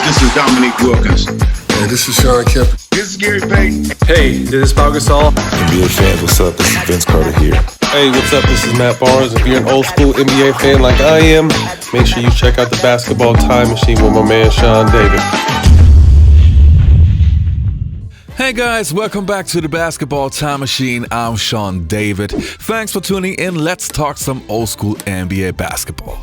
This is Dominique Wilkins. Hey, this is Sean Kemp. This is Gary Payton. Hey, this is Pau Gasol. NBA fans, what's up? This is Vince Carter here. Hey, what's up? This is Matt Barnes. If you're an old school NBA fan like I am, make sure you check out the Basketball Time Machine with my man Sean David. Hey guys, welcome back to the Basketball Time Machine. I'm Sean David. Thanks for tuning in. Let's talk some old school NBA basketball.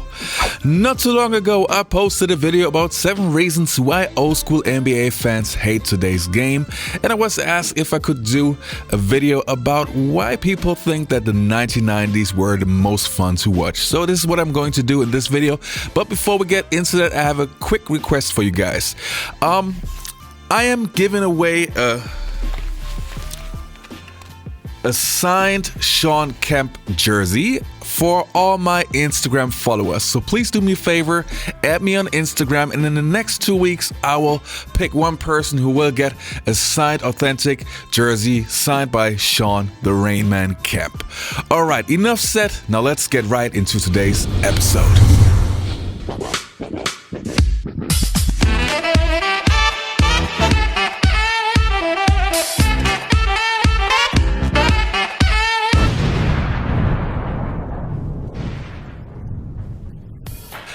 Not too long ago, I posted a video about 7 reasons why old school NBA fans hate today's game, and I was asked if I could do a video about why people think that the 1990s were the most fun to watch. So this is what I'm going to do in this video. But before we get into that, I have a quick request for you guys. I am giving away a signed Sean Kemp jersey for all my Instagram followers. So please do me a favor, add me on Instagram, and in the next 2 weeks, I will pick one person who will get a signed authentic jersey signed by Sean the Rain Man Kemp. All right, enough said. Now let's get right into today's episode.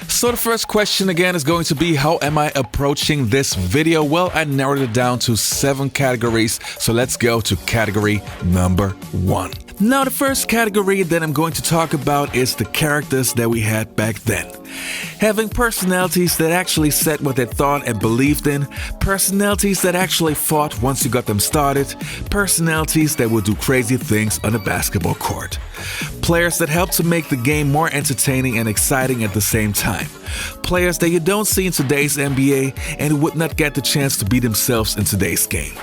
So the first question again is going to be, how am I approaching this video? Well, I narrowed it down to 7 categories. So let's go to category number 1. Now, the first category that I'm going to talk about is the characters that we had back then. Having personalities that actually said what they thought and believed in, personalities that actually fought once you got them started, personalities that would do crazy things on a basketball court. Players that helped to make the game more entertaining and exciting at the same time. Players that you don't see in today's NBA and who would not get the chance to be themselves in today's game.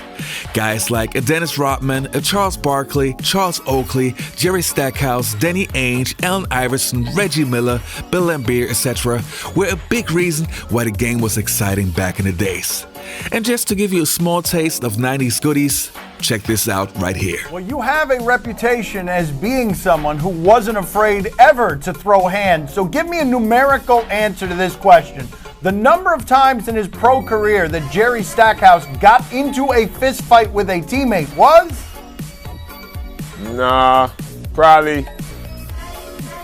Guys like a Dennis Rodman, a Charles Barkley, Charles Oakley, Jerry Stackhouse, Danny Ainge, Allen Iverson, Reggie Miller, Bill Laimbeer, etc. were a big reason why the game was exciting back in the days. And just to give you a small taste of 90s goodies, check this out right here. Well, you have a reputation as being someone who wasn't afraid ever to throw hands. So give me a numerical answer to this question. The number of times in his pro career that Jerry Stackhouse got into a fist fight with a teammate was? Nah, probably.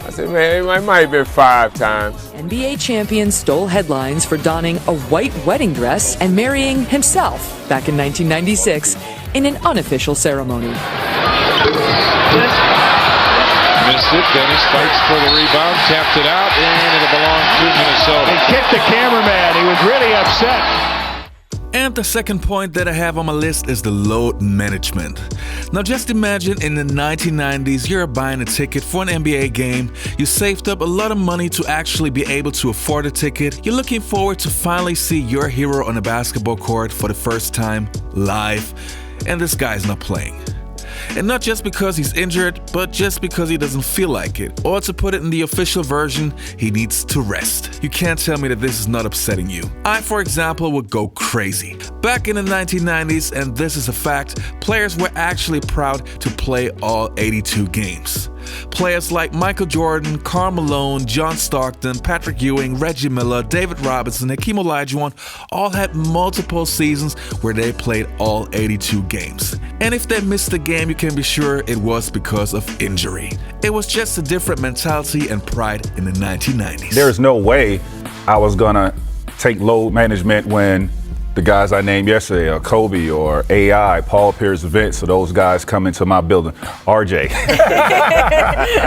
I said, man, it might have been 5 times. NBA champion stole headlines for donning a white wedding dress and marrying himself back in 1996 in an unofficial ceremony. Missed it. Dennis fights for the rebound, tapped it out, and it'll belong to Minnesota. He kicked the cameraman. He was really upset. And the second point that I have on my list is the load management. Now just imagine in the 1990s, you're buying a ticket for an NBA game, you saved up a lot of money to actually be able to afford a ticket, you're looking forward to finally see your hero on a basketball court for the first time live, and this guy's not playing. And not just because he's injured, but just because he doesn't feel like it. Or to put it in the official version, he needs to rest. You can't tell me that this is not upsetting you. I, for example, would go crazy. Back in the 1990s, and this is a fact, players were actually proud to play all 82 games. Players like Michael Jordan, Karl Malone, John Stockton, Patrick Ewing, Reggie Miller, David Robinson, Hakeem Olajuwon all had multiple seasons where they played all 82 games. And if they missed a game, you can be sure it was because of injury. It was just a different mentality and pride in the 1990s. There's no way I was gonna take load management when the guys I named yesterday, or Kobe or AI, Paul Pierce, Vince, so those guys come into my building. RJ.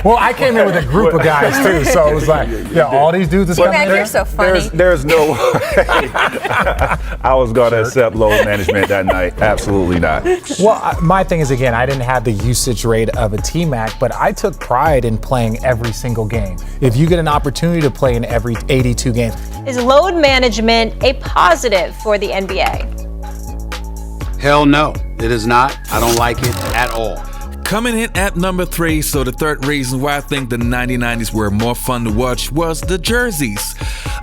Well, I came in with a group of guys too, so it was like, yeah, all these dudes are coming in. You're so funny. There's no way I was gonna accept load management that night. Absolutely not. Well, my thing is, again, I didn't have the usage rate of a T-Mac, but I took pride in playing every single game. If you get an opportunity to play in every 82 games. Is load management a positive for the NBA? Hell no, it is not. I don't like it at all. Coming in at number 3, so the third reason why I think the 1990s were more fun to watch was the jerseys.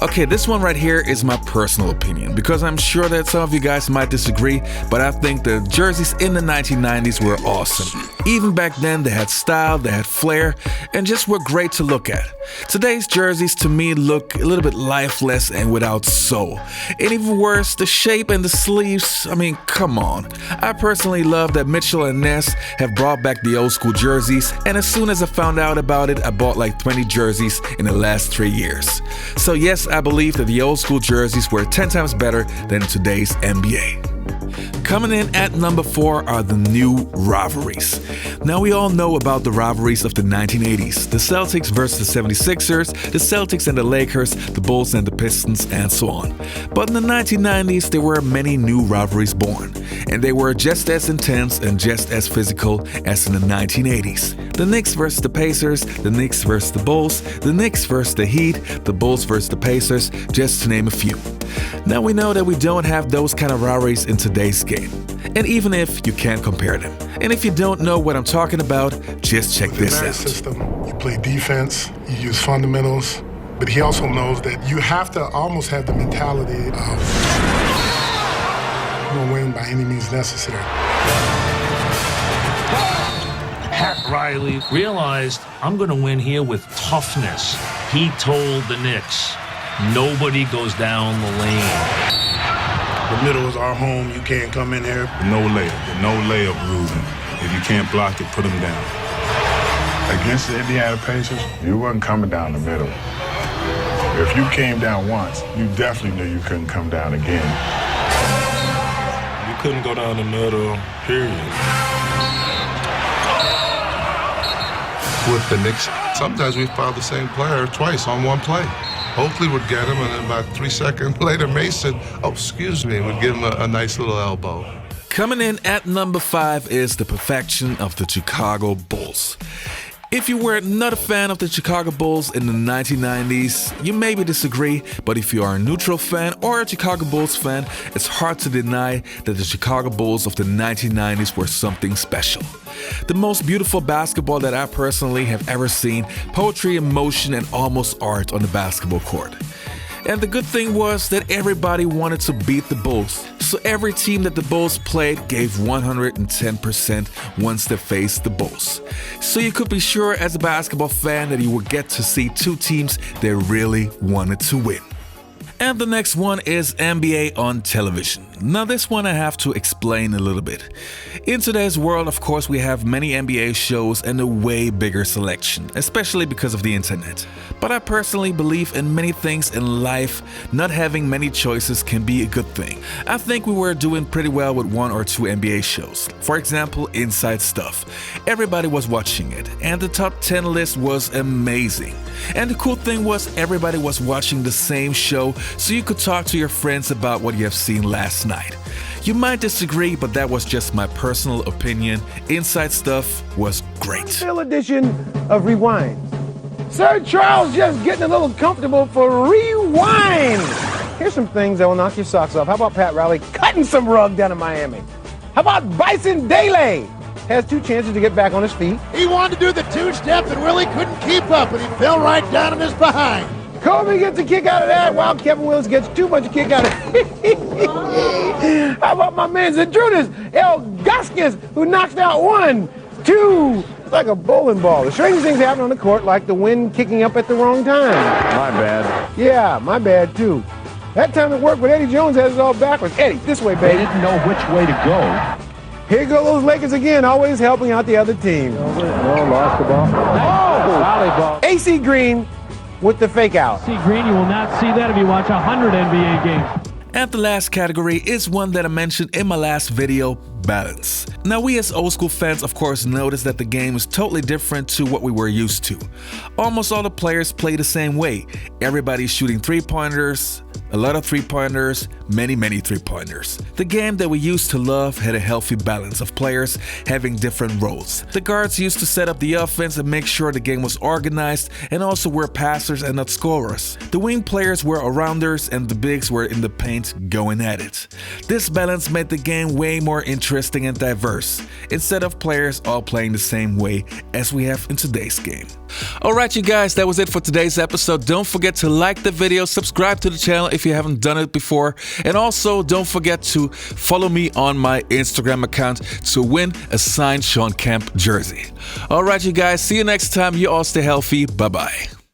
Okay, this one right here is my personal opinion, because I'm sure that some of you guys might disagree, but I think the jerseys in the 1990s were awesome. Even back then, they had style, they had flair, and just were great to look at. Today's jerseys to me look a little bit lifeless and without soul. And even worse, the shape and the sleeves, I mean, come on. I personally love that Mitchell and Ness have brought back the old school jerseys, and as soon as I found out about it, I bought like 20 jerseys in the last 3 years. So yes, I believe that the old school jerseys were 10 times better than today's NBA. Coming in at number 4 are the new rivalries. Now we all know about the rivalries of the 1980s, the Celtics versus the 76ers, the Celtics and the Lakers, the Bulls and the Pistons, and so on. But in the 1990s, there were many new rivalries born, and they were just as intense and just as physical as in the 1980s. The Knicks versus the Pacers, the Knicks versus the Bulls, the Knicks versus the Heat, the Bulls versus the Pacers, just to name a few. Now we know that we don't have those kind of rivalries in today's game, and even if you can't compare them. And if you don't know what I'm talking about, just check this out. System, you play defense, you use fundamentals, but he also knows that you have to almost have the mentality of you're gonna win by any means necessary. Pat Riley realized, I'm going to win here with toughness. He told the Knicks, nobody goes down the lane. The middle is our home. You can't come in here. No layup rule. If you can't block it, put them down. Against the Indiana Pacers, you wasn't coming down the middle. If you came down once, you definitely knew you couldn't come down again. You couldn't go down the middle, period. With the Knicks, sometimes we fouled the same player twice on one play. Oakley would get him, and then about 3 seconds later, Mason, would give him a nice little elbow. Coming in at number 5 is the perfection of the Chicago Bulls. If you were not a fan of the Chicago Bulls in the 1990s, you maybe disagree, but if you are a neutral fan or a Chicago Bulls fan, it's hard to deny that the Chicago Bulls of the 1990s were something special. The most beautiful basketball that I personally have ever seen, poetry, emotion, and almost art on the basketball court. And the good thing was that everybody wanted to beat the Bulls, so every team that the Bulls played gave 110% once they faced the Bulls. So you could be sure as a basketball fan that you would get to see two teams that really wanted to win. And the next one is NBA on television. Now this one I have to explain a little bit. In today's world, of course, we have many NBA shows and a way bigger selection, especially because of the internet. But I personally believe in many things in life, not having many choices can be a good thing. I think we were doing pretty well with 1 or 2 NBA shows. For example, Inside Stuff. Everybody was watching it, and the top 10 list was amazing. And the cool thing was everybody was watching the same show, so you could talk to your friends about what you have seen last night. You might disagree, but that was just my personal opinion. Inside Stuff was great. Still edition of Rewind. Sir Charles just getting a little comfortable for Rewind. Here's some things that will knock your socks off. How about Pat Riley cutting some rug down in Miami? How about Bryson Daly? Has 2 chances to get back on his feet. He wanted to do the 2-step and really couldn't keep up, and he fell right down on his behind. Kobe gets a kick out of that, while Kevin Willis gets too much kick out of it. How about my man Zadrunas Ilgauskas, who knocks out 1, 2, it's like a bowling ball. The strangest things happen on the court, like the wind kicking up at the wrong time. My bad. Yeah, my bad too. That time it worked, but Eddie Jones has it all backwards. Eddie, this way, baby. They didn't know which way to go. Here go those Lakers again, always helping out the other team. Oh, lost the ball. Oh, volleyball. AC Green with the fake out. AC Green, you will not see that if you watch 100 NBA games. And the last category is one that I mentioned in my last video, balance. Now we as old school fans of course notice that the game is totally different to what we were used to. Almost all the players play the same way. Everybody's shooting 3-pointers, a lot of 3-pointers, many 3-pointers. The game that we used to love had a healthy balance of players having different roles. The guards used to set up the offense and make sure the game was organized, and also were passers and not scorers. The wing players were arounders and the bigs were in the paint going at it. This balance made the game way more interesting interesting and diverse, instead of players all playing the same way as we have in today's game. Alright you guys, that was it for today's episode. Don't forget to like the video, subscribe to the channel if you haven't done it before, and also don't forget to follow me on my Instagram account to win a signed Sean Kemp jersey. Alright you guys, see you next time. You all stay healthy. Bye bye.